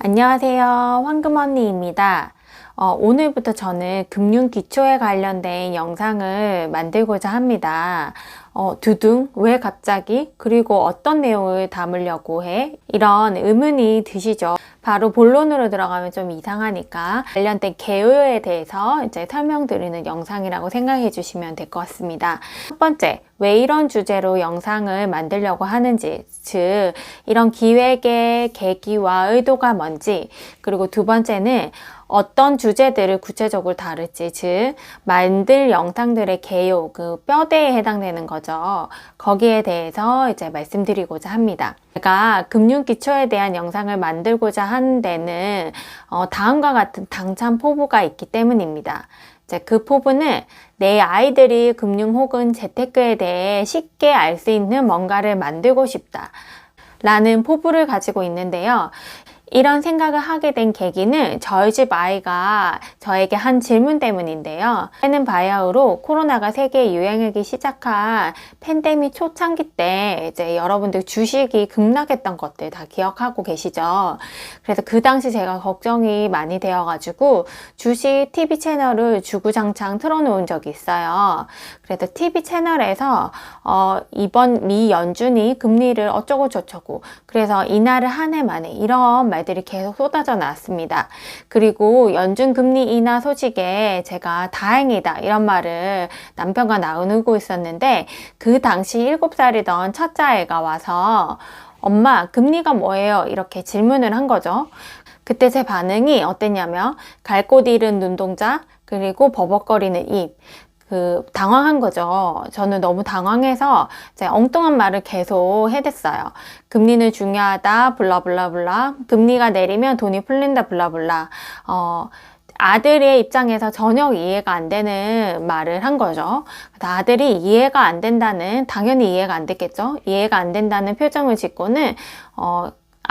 안녕하세요. 황금언니입니다. 오늘부터 저는 금융 기초에 관련된 영상을 만들고자 합니다. 두둥, 왜 갑자기? 그리고 어떤 내용을 담으려고 해? 이런 의문이 드시죠? 바로 본론으로 들어가면 좀 이상하니까 관련된 개요에 대해서 이제 설명드리는 영상이라고 생각해 주시면 될 것 같습니다. 첫 번째, 왜 이런 주제로 영상을 만들려고 하는지, 즉 이런 기획의 계기와 의도가 뭔지, 그리고 두 번째는 어떤 주제들을 구체적으로 다룰지, 즉 만들 영상들의 개요, 그 뼈대에 해당되는 거죠. 거기에 대해서 이제 말씀드리고자 합니다. 제가 금융기초에 대한 영상을 만들고자 하는 데는 다음과 같은 당찬 포부가 있기 때문입니다. 그 포부는 내 아이들이 금융 혹은 재테크에 대해 쉽게 알 수 있는 뭔가를 만들고 싶다 라는 포부를 가지고 있는데요. 이런 생각을 하게 된 계기는 저희 집 아이가 저에게 한 질문 때문인데요. 때는 바야흐로 코로나가 세계에 유행하기 시작한 팬데믹 초창기 때 이제 여러분들 주식이 급락했던 것들 다 기억하고 계시죠? 그래서 그 당시 제가 걱정이 많이 되어가지고 주식 TV 채널을 주구장창 틀어놓은 적이 있어요. 그래서 TV 채널에서 이번 미 연준이 금리를 어쩌고 저쩌고 그래서 이날을 한 해 만에 이런 말들이 계속 쏟아져 나왔습니다. 그리고 연준 금리 인하 소식에 제가 다행이다 이런 말을 남편과 나누고 있었는데 그 당시 7살이던 첫째 아이가 와서 엄마 금리가 뭐예요? 이렇게 질문을 한 거죠. 그때 제 반응이 어땠냐면 갈 곳 잃은 눈동자 그리고 버벅거리는 입 당황한 거죠. 저는 너무 당황해서 이제 엉뚱한 말을 계속 해댔어요. 금리는 중요하다, 블라블라블라. 금리가 내리면 돈이 풀린다, 블라블라. 아들의 입장에서 전혀 이해가 안 되는 말을 한 거죠. 아들이 이해가 안 된다는, 당연히 이해가 안 됐겠죠. 이해가 안 된다는 표정을 짓고는,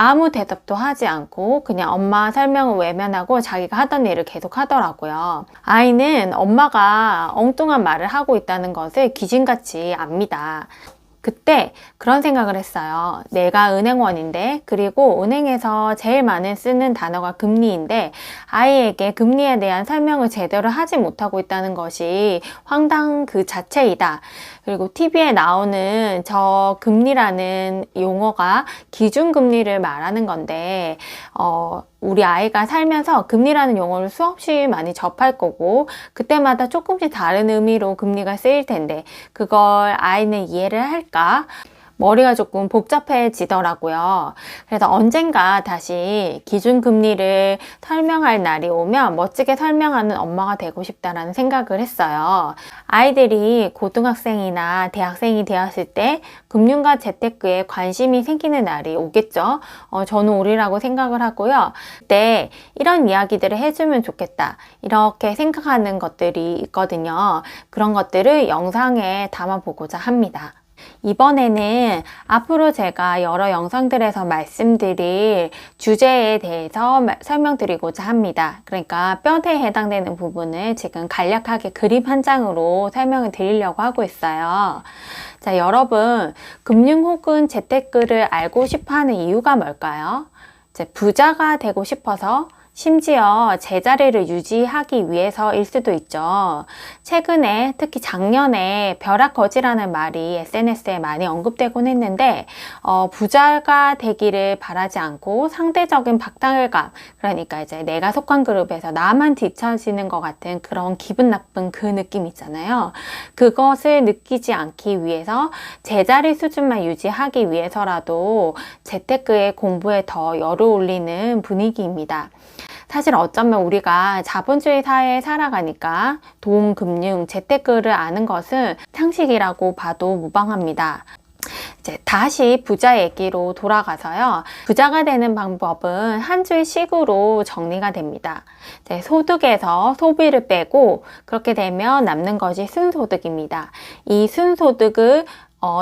아무 대답도 하지 않고 그냥 엄마 설명을 외면하고 자기가 하던 일을 계속 하더라고요. 아이는 엄마가 엉뚱한 말을 하고 있다는 것을 기진같이 압니다. 그때 그런 생각을 했어요. 내가 은행원인데 그리고 은행에서 제일 많이 쓰는 단어가 금리인데 아이에게 금리에 대한 설명을 제대로 하지 못하고 있다는 것이 황당 그 자체이다. 그리고 TV에 나오는 저 금리라는 용어가 기준금리를 말하는 건데 우리 아이가 살면서 금리라는 용어를 수없이 많이 접할 거고 그때마다 조금씩 다른 의미로 금리가 쓰일 텐데 그걸 아이는 이해를 할까? 머리가 조금 복잡해지더라고요. 그래서 언젠가 다시 기준금리를 설명할 날이 오면 멋지게 설명하는 엄마가 되고 싶다라는 생각을 했어요. 아이들이 고등학생이나 대학생이 되었을 때 금융과 재테크에 관심이 생기는 날이 오겠죠. 저는 오리라고 생각을 하고요. 그때 이런 이야기들을 해주면 좋겠다. 이렇게 생각하는 것들이 있거든요. 그런 것들을 영상에 담아보고자 합니다. 이번에는 앞으로 제가 여러 영상들에서 말씀드릴 주제에 대해서 설명드리고자 합니다. 그러니까 뼈대에 해당되는 부분을 지금 간략하게 그림 한 장으로 설명을 드리려고 하고 있어요. 자, 여러분, 금융 혹은 재테크를 알고 싶어 하는 이유가 뭘까요? 부자가 되고 싶어서 심지어 제자리를 유지하기 위해서일 수도 있죠. 최근에 특히 작년에 벼락거지라는 말이 SNS에 많이 언급되곤 했는데 부자가 되기를 바라지 않고 상대적인 박탈감 그러니까 이제 내가 속한 그룹에서 나만 뒤처지는 것 같은 그런 기분 나쁜 그 느낌 있잖아요. 그것을 느끼지 않기 위해서 제자리 수준만 유지하기 위해서라도 재테크의 공부에 더 열을 올리는 분위기입니다. 사실 어쩌면 우리가 자본주의 사회에 살아가니까 돈, 금융, 재테크를 아는 것은 상식이라고 봐도 무방합니다. 이제 다시 부자 얘기로 돌아가서요. 부자가 되는 방법은 한 줄 식으로 정리가 됩니다. 소득에서 소비를 빼고 그렇게 되면 남는 것이 순소득입니다. 이 순소득을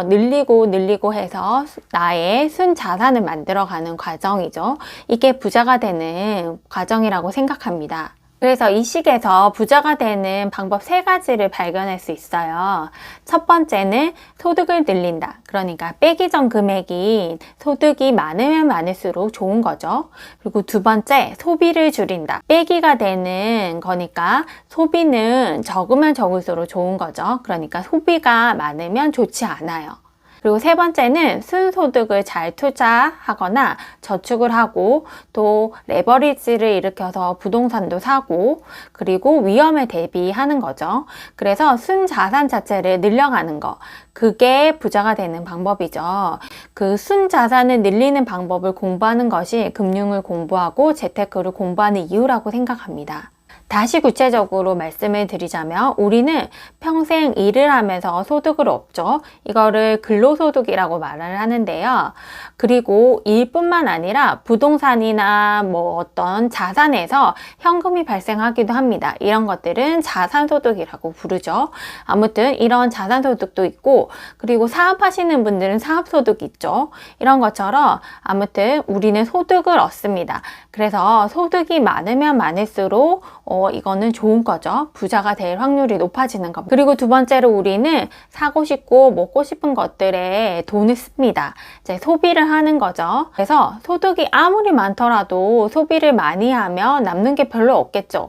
늘리고 해서 나의 순자산을 만들어가는 과정이죠. 이게 부자가 되는 과정이라고 생각합니다. 그래서 이 식에서 부자가 되는 방법 3가지를 발견할 수 있어요. 첫 번째는 소득을 늘린다. 그러니까 빼기 전 금액이 소득이 많으면 많을수록 좋은 거죠. 그리고 두 번째, 소비를 줄인다. 빼기가 되는 거니까 소비는 적으면 적을수록 좋은 거죠. 그러니까 소비가 많으면 좋지 않아요. 그리고 세 번째는 순소득을 잘 투자하거나 저축을 하고 또 레버리지를 일으켜서 부동산도 사고 그리고 위험에 대비하는 거죠. 그래서 순자산 자체를 늘려가는 거. 그게 부자가 되는 방법이죠. 그 순자산을 늘리는 방법을 공부하는 것이 금융을 공부하고 재테크를 공부하는 이유라고 생각합니다. 다시 구체적으로 말씀을 드리자면 우리는 평생 일을 하면서 소득을 얻죠. 이거를 근로소득이라고 말을 하는데요. 그리고 일뿐만 아니라 부동산이나 뭐 어떤 자산에서 현금이 발생하기도 합니다. 이런 것들은 자산소득이라고 부르죠. 아무튼 이런 자산소득도 있고 그리고 사업하시는 분들은 사업소득이 있죠. 이런 것처럼 아무튼 우리는 소득을 얻습니다. 그래서 소득이 많으면 많을수록 이거는 좋은 거죠. 부자가 될 확률이 높아지는 겁니다. 그리고 두 번째로 우리는 사고 싶고 먹고 싶은 것들에 돈을 씁니다. 이제 소비를 하는 거죠. 그래서 소득이 아무리 많더라도 소비를 많이 하면 남는 게 별로 없겠죠.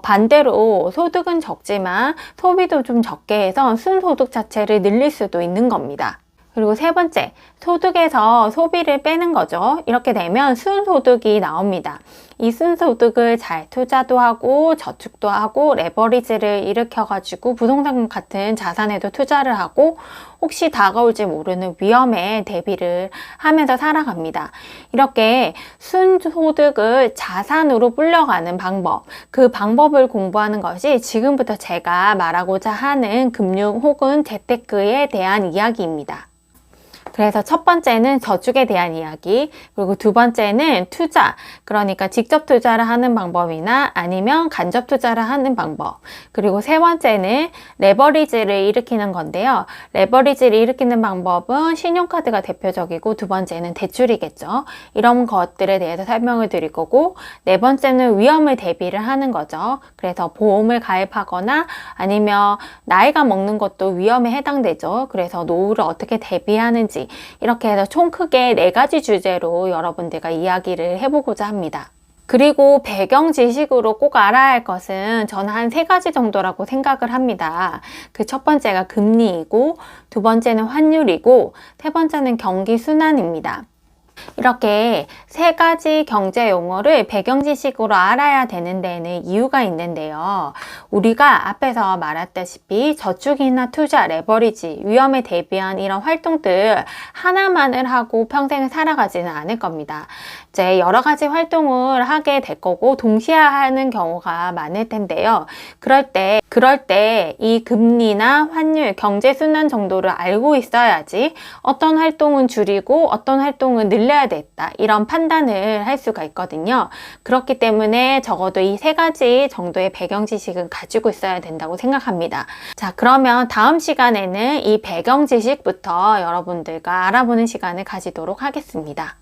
반대로 소득은 적지만 소비도 좀 적게 해서 순소득 자체를 늘릴 수도 있는 겁니다. 그리고 세 번째, 소득에서 소비를 빼는 거죠. 이렇게 되면 순소득이 나옵니다. 이 순소득을 잘 투자도 하고 저축도 하고 레버리지를 일으켜가지고 부동산 같은 자산에도 투자를 하고 혹시 다가올지 모르는 위험에 대비를 하면서 살아갑니다. 이렇게 순소득을 자산으로 불려가는 방법, 그 방법을 공부하는 것이 지금부터 제가 말하고자 하는 금융 혹은 재테크에 대한 이야기입니다. 그래서 첫 번째는 저축에 대한 이야기, 그리고 두 번째는 투자, 그러니까 직접 투자를 하는 방법이나 아니면 간접 투자를 하는 방법, 그리고 세 번째는 레버리지를 일으키는 건데요. 레버리지를 일으키는 방법은 신용카드가 대표적이고 두 번째는 대출이겠죠. 이런 것들에 대해서 설명을 드릴 거고 네 번째는 위험을 대비를 하는 거죠. 그래서 보험을 가입하거나 아니면 나이가 먹는 것도 위험에 해당되죠. 그래서 노후를 어떻게 대비하는지 이렇게 해서 총 크게 4가지 주제로 여러분들과 이야기를 해보고자 합니다. 그리고 배경 지식으로 꼭 알아야 할 것은 저는 한 3가지 정도라고 생각을 합니다. 그 첫 번째가 금리이고 두 번째는 환율이고 세 번째는 경기 순환입니다. 이렇게 3가지 경제 용어를 배경 지식으로 알아야 되는 데에는 이유가 있는데요. 우리가 앞에서 말했다시피 저축이나 투자, 레버리지, 위험에 대비한 이런 활동들 하나만을 하고 평생을 살아가지는 않을 겁니다. 이제 여러 가지 활동을 하게 될 거고 동시에 하는 경우가 많을 텐데요. 그럴 때 이 금리나 환율, 경제 순환 정도를 알고 있어야지 어떤 활동은 줄이고 어떤 활동은 늘려야 됐다. 이런 판단을 할 수가 있거든요. 그렇기 때문에 적어도 이 3가지 정도의 배경 지식은 가지고 있어야 된다고 생각합니다. 자, 그러면 다음 시간에는 이 배경 지식부터 여러분들과 알아보는 시간을 가지도록 하겠습니다.